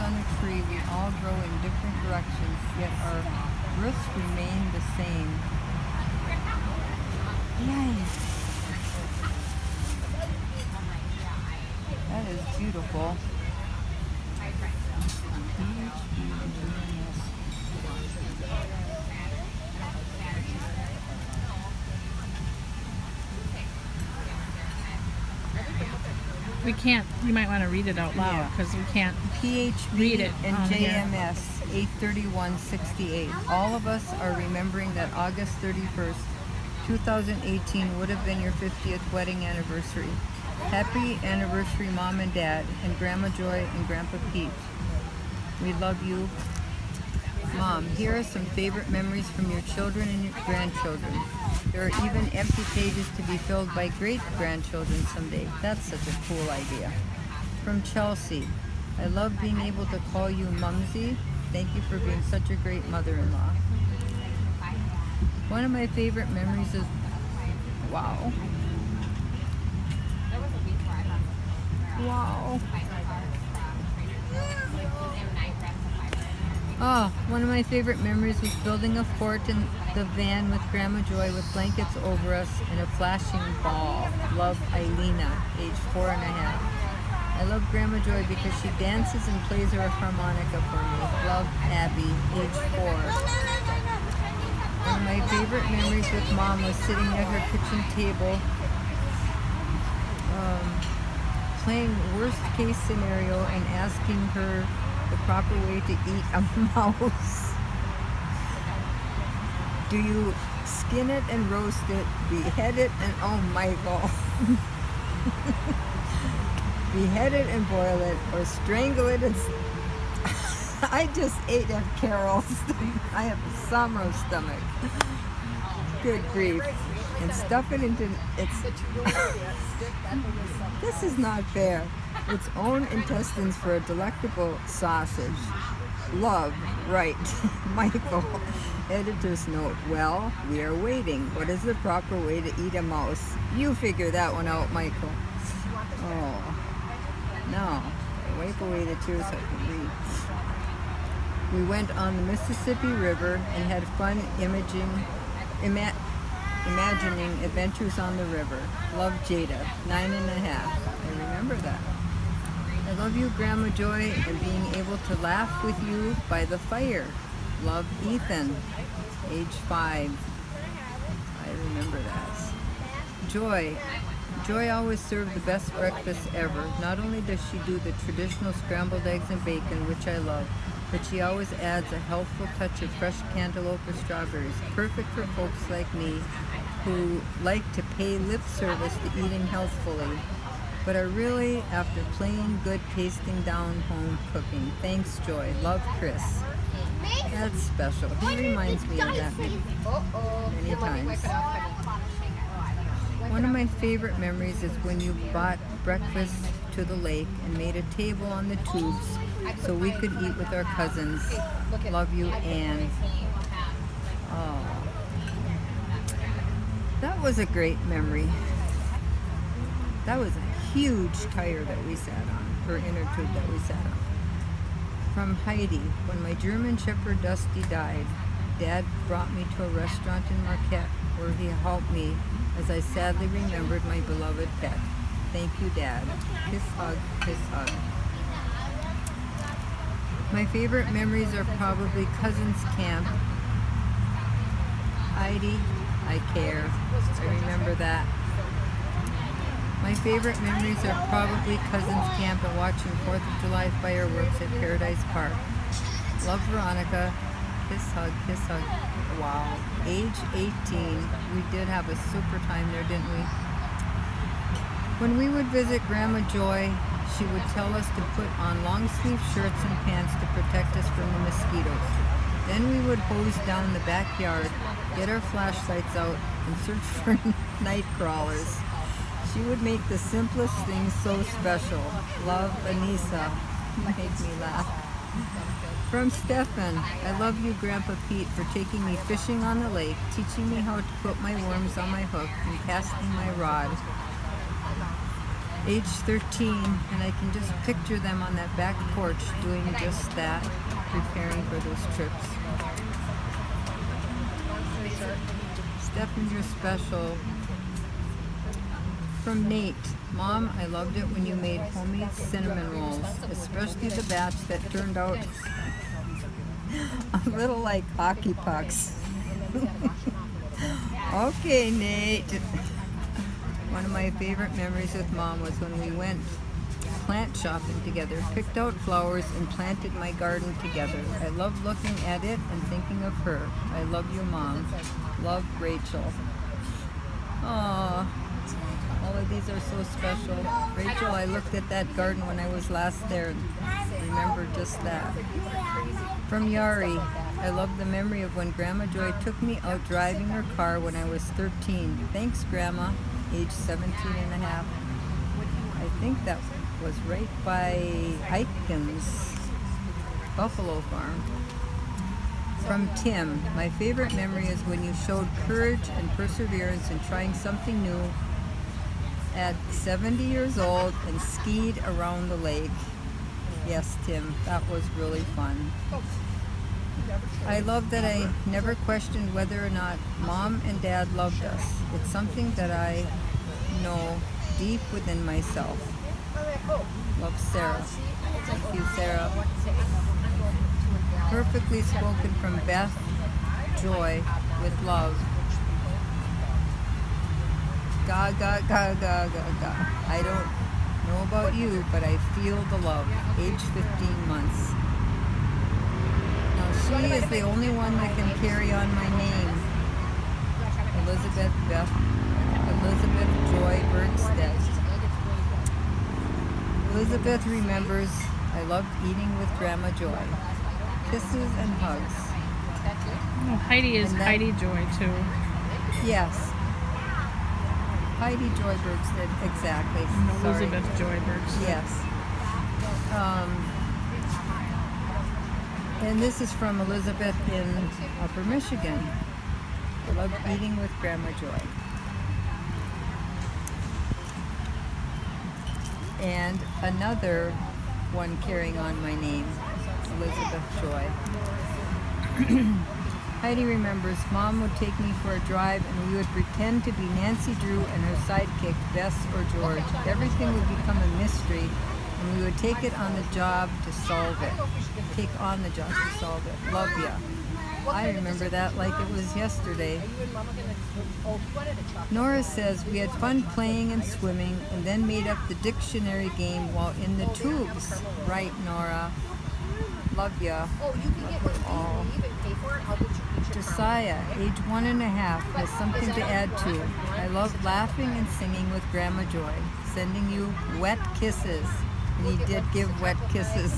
on a tree, we all grow in different directions, yet our roots remain the same. Yay! That is beautiful. We can't, you might want to read it out loud because we can't PHB read it and on here. JMS 83168. All of us are remembering that August 31st, 2018 would have been your 50th wedding anniversary. Happy anniversary, Mom and Dad, and Grandma Joy and Grandpa Pete. We love you. Mom, here are some favorite memories from your children and your grandchildren. There are even empty pages to be filled by great-grandchildren someday. That's such a cool idea. From Chelsea, I love being able to call you Mumsy. Thank you for being such a great mother-in-law. One of my favorite memories is, wow. Wow. Oh, one of my favorite memories was building a fort in the van with Grandma Joy with blankets over us and a flashing ball. Love, Eilina, age 4.5. I love Grandma Joy because she dances and plays her harmonica for me. Love, Abby, age 4. One of my favorite memories with Mom was sitting at her kitchen table playing worst case scenario and asking her the proper way to eat a mouse. Do you skin it and roast it, behead it and, oh Michael, behead it and boil it, or strangle it and I just ate at Carol's. I have a summer stomach. Good grief. And stuff it into this is not fair. Its own intestines for a delectable sausage. Love, right. Michael. Editor's note. Well, we are waiting. What is the proper way to eat a mouse? You figure that one out, Michael. Oh. No. Wipe away the tears so I can read. We went on the Mississippi River and had fun imagining adventures on the river. Love, Jada, 9.5. I remember that. I love you, Grandma Joy, and being able to laugh with you by the fire. Love, Ethan, age 5. I remember that. Joy. Joy always served the best breakfast ever. Not only does she do the traditional scrambled eggs and bacon, which I love, but she always adds a healthful touch of fresh cantaloupe or strawberries, perfect for folks like me who like to pay lip service to eating healthfully, but are really after plain good tasting down home cooking. Thanks, Joy. Love, Chris. That's special. He reminds me of that many times. One of my favorite memories is when you brought breakfast to the lake and made a table on the tubes so we could eat with our cousins. Love you, Anne. Oh. That was a great memory. That was a huge tire that we sat on, or inner tube that we sat on. From Heidi, when my German Shepherd Dusty died, Dad brought me to a restaurant in Marquette where he helped me as I sadly remembered my beloved pet. Thank you, Dad. Kiss, hug, kiss, hug. My favorite memories are probably Cousins Camp. Heidi, I care. I remember that. My favorite memories are probably Cousins Camp and watching 4th of July fireworks at Paradise Park. Love, Veronica. Kiss, hug, kiss, hug. Wow. Age 18. We did have a super time there, didn't we? When we would visit Grandma Joy, she would tell us to put on long sleeve shirts and pants to protect us from the mosquitoes. Then we would hose down the backyard, get our flashlights out, and search for night crawlers. She would make the simplest things so special. Love, Anissa. Made me laugh. From Stefan, I love you, Grandpa Pete, for taking me fishing on the lake, teaching me how to put my worms on my hook, and casting my rod. age 13, and I can just picture them on that back porch doing just that, preparing for those trips. Stephen, you're special. From Nate. Mom, I loved it when you made homemade cinnamon rolls, especially the batch that turned out a little like hockey pucks. Okay, Nate. One of my favorite memories with Mom was when we went plant shopping together, picked out flowers, and planted my garden together. I love looking at it and thinking of her. I love you, Mom. Love, Rachel. Aww. All of these are so special. Rachel, I looked at that garden when I was last there and remembered just that. From Yari, I love the memory of when Grandma Joy took me out driving her car when I was 13. Thanks, Grandma, age 17 and a half. I think that was right by Aikens Buffalo Farm. From Tim, my favorite memory is when you showed courage and perseverance in trying something new at 70 years old and skied around the lake. Yes, Tim, that was really fun. I love that I never questioned whether or not Mom and Dad loved us. It's something that I know deep within myself. Love, Sarah. Thank you, Sarah. Perfectly spoken from Beth Joy with love. Ga, ga, ga, ga, ga, ga. I don't know about you, but I feel the love. Age 15 months. Now she is the only one that can carry on my name. Elizabeth Joy Bergstedt. Elizabeth remembers I loved eating with Grandma Joy. Kisses and hugs. Oh, Heidi is Heidi Joy too. Yes. Heidi Joy Bergstedt, exactly. Elizabeth Joy Bergstedt. Yes. And this is from Elizabeth in Upper Michigan. I love eating with Grandma Joy. And another one carrying on my name, Elizabeth Joy. Heidi remembers Mom would take me for a drive and we would pretend to be Nancy Drew and her sidekick, Bess or George. Everything would become a mystery and we would take it on the job to solve it. Take on the job to solve it. Love ya. I remember that like it was yesterday. Nora says we had fun playing and swimming and then made up the dictionary game while in the tubes. Right, Nora. Love ya. Love you all. Josiah, age 1.5, has something to add to. I love laughing and singing with Grandma Joy. Sending you wet kisses. And he did give wet kisses.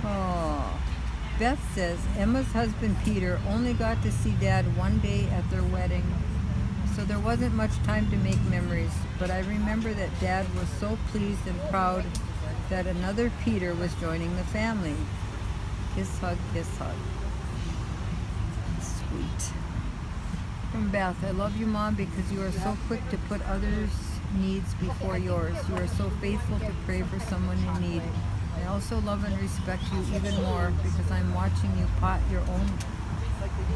Oh. Beth says Emma's husband Peter only got to see Dad one day at their wedding, so there wasn't much time to make memories, but I remember that Dad was so pleased and proud that another Peter was joining the family. Kiss, hug, kiss, hug. Sweet. From Beth, I love you, Mom, because you are so quick to put others' needs before yours. You are so faithful to pray for someone in need. I also love and respect you even more because I'm watching you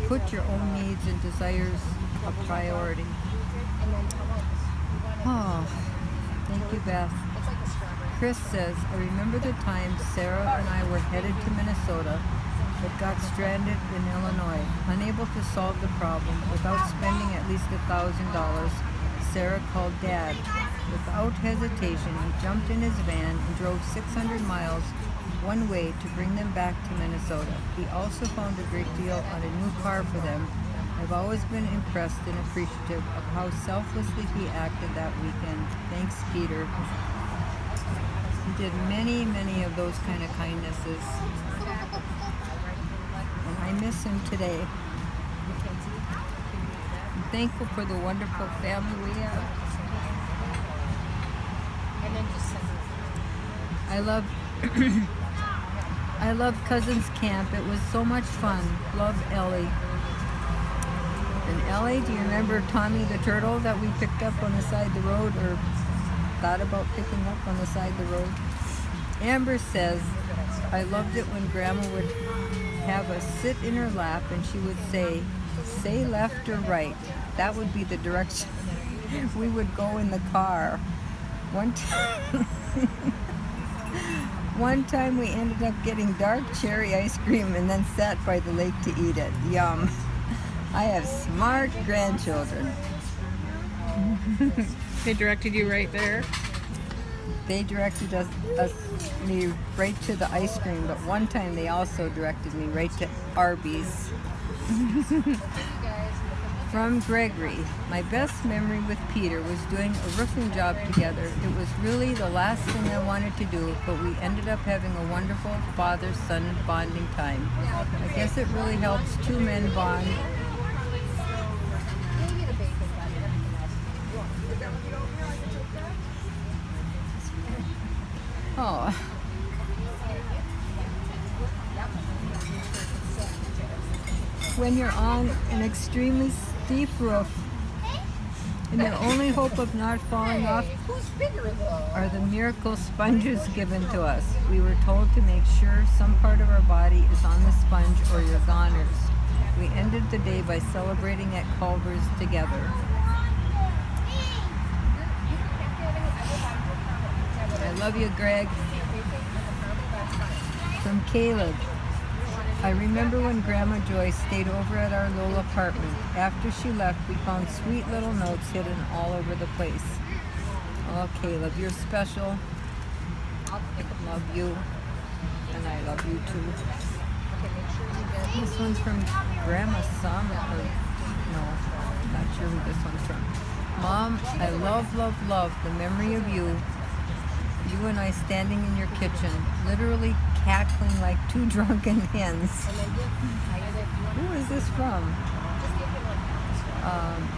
put your own needs and desires a priority. Oh, thank you, Beth. Chris says, I remember the time Sarah and I were headed to Minnesota but got stranded in Illinois, unable to solve the problem. Without spending at least $1,000, Sarah called Dad. Without hesitation, he jumped in his van and drove 600 miles one way to bring them back to Minnesota. He also found a great deal on a new car for them. I've always been impressed and appreciative of how selflessly he acted that weekend. Thanks, Peter. He did many, many of those kind of kindnesses. And I miss him today. I'm thankful for the wonderful family we have. I love Cousins Camp. It was so much fun. Love, Ellie. And Ellie, do you remember Tommy the turtle that we picked up on the side of the road, or thought about picking up on the side of the road. Amber says, I loved it when Grandma would have us sit in her lap and she would say left or right. That would be the direction we would go in the car. One time we ended up getting dark cherry ice cream and then sat by the lake to eat it. Yum. I have smart grandchildren. They directed you right there. They directed me right to the ice cream, but one time they also directed me right to Arby's. From Gregory, my best memory with Peter was doing a roofing job together. It was really the last thing I wanted to do, but we ended up having a wonderful father-son bonding time. I guess it really helps two men bond. Oh. When you're on an extremely steep roof and your only hope of not falling off are the miracle sponges given to us. We were told to make sure some part of our body is on the sponge or you're goners. We ended the day by celebrating at Culver's together. I love you, Greg. From Caleb. I remember when Grandma Joyce stayed over at our little apartment. After she left, we found sweet little notes hidden all over the place. Oh, Caleb, you're special. I love you. And I love you too. This one's from Grandma Summer. No, I'm not sure who this one's from. Mom, I love the memory of you. You and I standing in your kitchen, literally cackling like two drunken hens. Who is this from?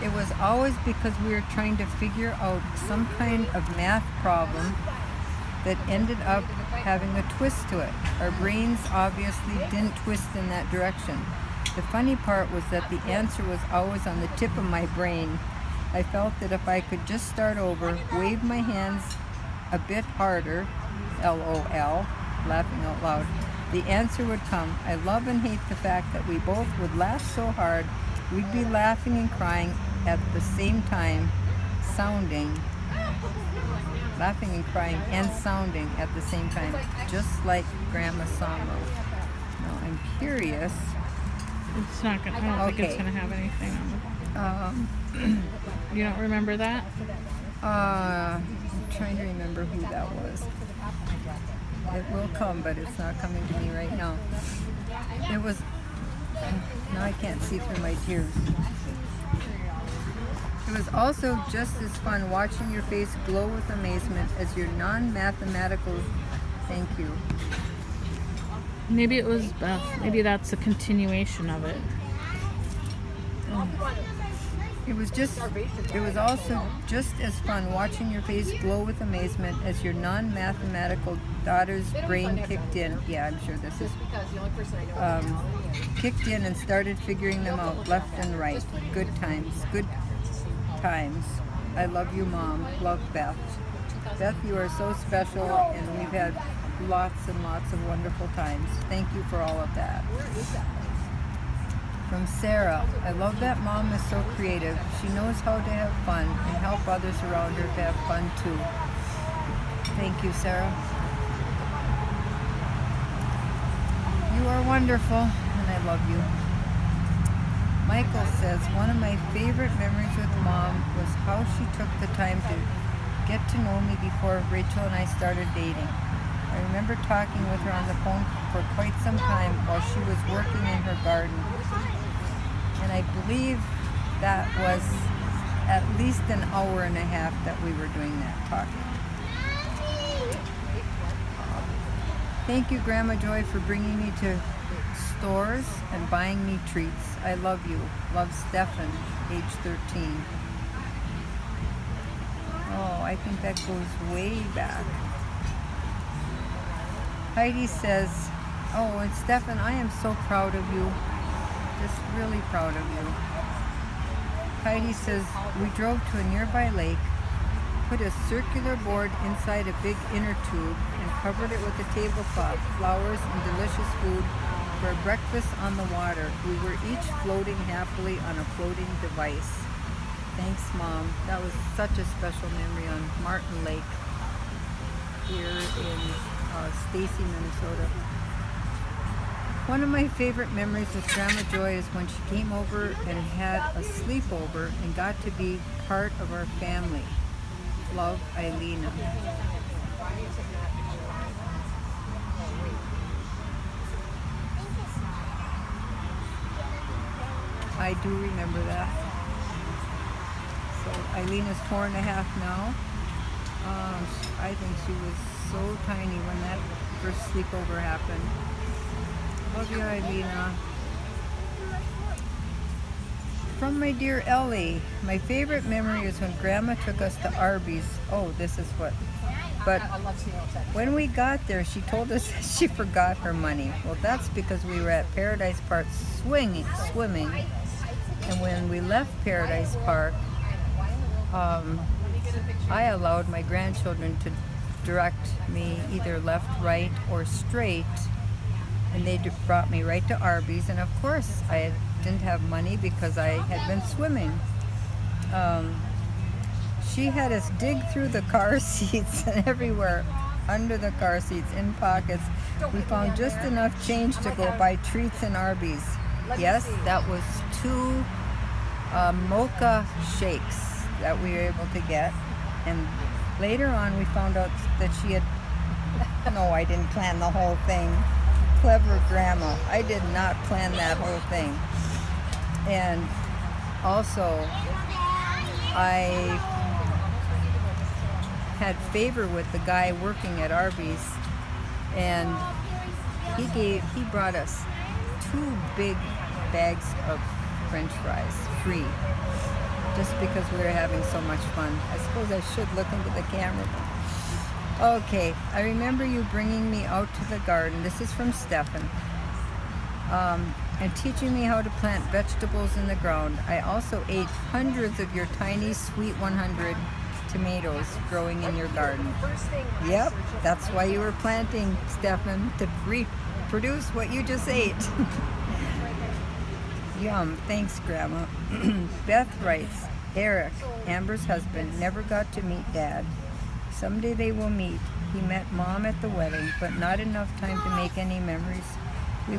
It was always because we were trying to figure out some kind of math problem that ended up having a twist to it. Our brains obviously didn't twist in that direction. The funny part was that the answer was always on the tip of my brain. I felt that if I could just start over, wave my hands a bit harder, LOL, laughing out loud, the answer would come. I love and hate the fact that we both would laugh so hard, we'd be laughing and crying at the same time, laughing and crying and sounding at the same time, just like Grandma Samo. Now I'm curious. It's not gonna, I don't think it's gonna have anything on it. You don't remember that? I'm trying to remember who that was. It will come, but it's not coming to me right now. It was, now I can't see through my tears. It was also just as fun watching your face glow with amazement as your non-mathematical thank you. Maybe it was Beth. Maybe that's a continuation of it. It was also just as fun watching your face glow with amazement as your non-mathematical daughter's brain kicked in. Yeah, I'm sure this is kicked in and started figuring them out left and right. Good times. I love you, Mom. Love, Beth. Beth, you are so special, and we've had lots and lots of wonderful times. Thank you for all of that. From Sarah, I love that Mom is so creative. She knows how to have fun and help others around her to have fun too. Thank you, Sarah. You are wonderful, and I love you. Michael says, one of my favorite memories with Mom was how she took the time to get to know me before Rachel and I started dating. I remember talking with her on the phone for quite some time while she was working in her garden. And I believe that was at least an hour and a half that we were doing that talking. Thank you, Grandma Joy, for bringing me to stores and buying me treats. I love you. Love, Stefan, age 13. Oh, I think that goes way back. Heidi says, oh, and Stefan, I am so proud of you. Just really proud of you. Heidi says, we drove to a nearby lake, put a circular board inside a big inner tube and covered it with a tablecloth, flowers, and delicious food for breakfast on the water. We were each floating happily on a floating device. Thanks, Mom. That was such a special memory on Martin Lake here in Stacy, Minnesota. One of my favorite memories with Grandma Joy is when she came over and had a sleepover and got to be part of our family. Love, Eilina. I do remember that. So Eilina's 4.5 now. I think she was so tiny when that first sleepover happened. Love you, Eilina. From my dear Ellie, my favorite memory is when Grandma took us to Arby's. Oh, this is what. But when we got there, she told us that she forgot her money. Well, that's because we were at Paradise Park swimming. And when we left Paradise Park, I allowed my grandchildren to direct me either left, right, or straight. And they brought me right to Arby's. And of course, I didn't have money because I had been swimming. She had us dig through the car seats and everywhere, under the car seats, in pockets. We found just enough change to go buy treats in Arby's. Yes, that was 2 mocha shakes that we were able to get. And later on we found out that she had, no, I didn't plan the whole thing. Clever Grandma. I did not plan that whole thing. And also, I had favor with the guy working at Arby's, and he brought us 2 big bags of French fries free, just because we were having so much fun. I suppose I should look into the camera. Okay, I remember you bringing me out to the garden. This is from Stefan. And teaching me how to plant vegetables in the ground. I also ate hundreds of your tiny Sweet 100 tomatoes growing in your garden. Yep, that's why you were planting, Stefan, to reproduce what you just ate. Yum, thanks, Grandma. Beth writes, Eric, Amber's husband, never got to meet Dad. Someday they will meet. He met Mom at the wedding, but not enough time to make any memories. We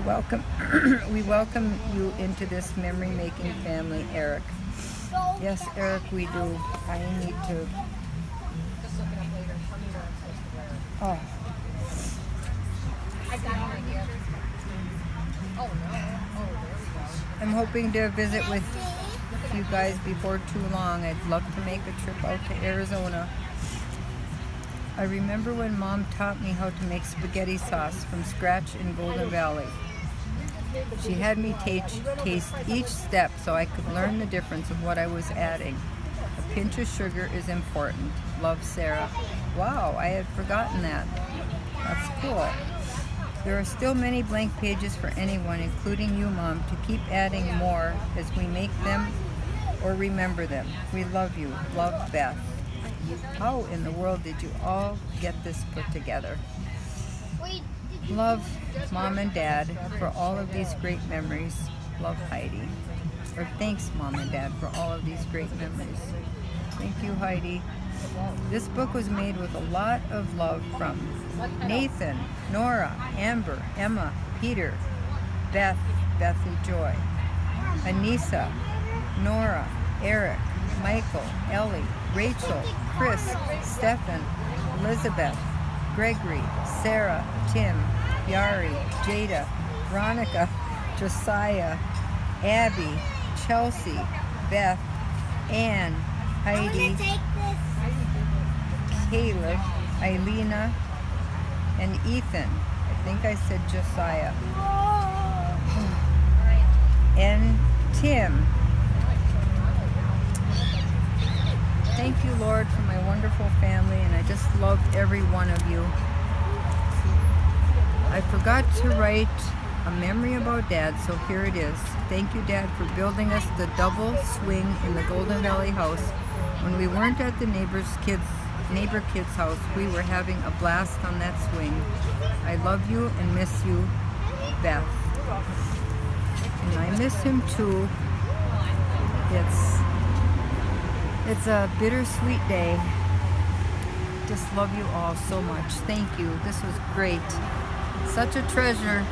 welcome you into this memory-making family, Eric. Yes, Eric, we do. I need to. Oh. I'm hoping to visit with you guys before too long. I'd love to make a trip out to Arizona. I remember when Mom taught me how to make spaghetti sauce from scratch in Golden Valley. She had me taste each step so I could learn the difference of what I was adding. A pinch of sugar is important. Love, Sarah. Wow, I had forgotten that. That's cool. There are still many blank pages for anyone, including you, Mom, to keep adding more as we make them or remember them. We love you. Love, Beth. How in the world did you all get this put together? Love, Mom and Dad, for all of these great memories. Love, Heidi. Or thanks, Mom and Dad, for all of these great memories. Thank you, Heidi. This book was made with a lot of love from Nathan, Nora, Amber, Emma, Peter, Beth, Bethy Joy, Anissa, Nora, Eric, Michael, Ellie, Rachel, Chris, Stefan, Elizabeth, Gregory, Sarah, Tim, Yari, Jada, Veronica, Josiah, Abby, Chelsea, Beth, Ann, Heidi, Caleb, Eilina, and Ethan. I think I said Josiah. And Tim. Thank you, Lord, for my wonderful family, and I just loved every one of you. I forgot to write a memory about Dad, so here it is. Thank you, Dad, for building us the double swing in the Golden Valley house When we weren't at the neighbor kid's house, we were having a blast on that swing. I love you and miss you, Beth. And I miss him too. It's a bittersweet day. Just love you all so much. Thank you. This was great. Such a treasure.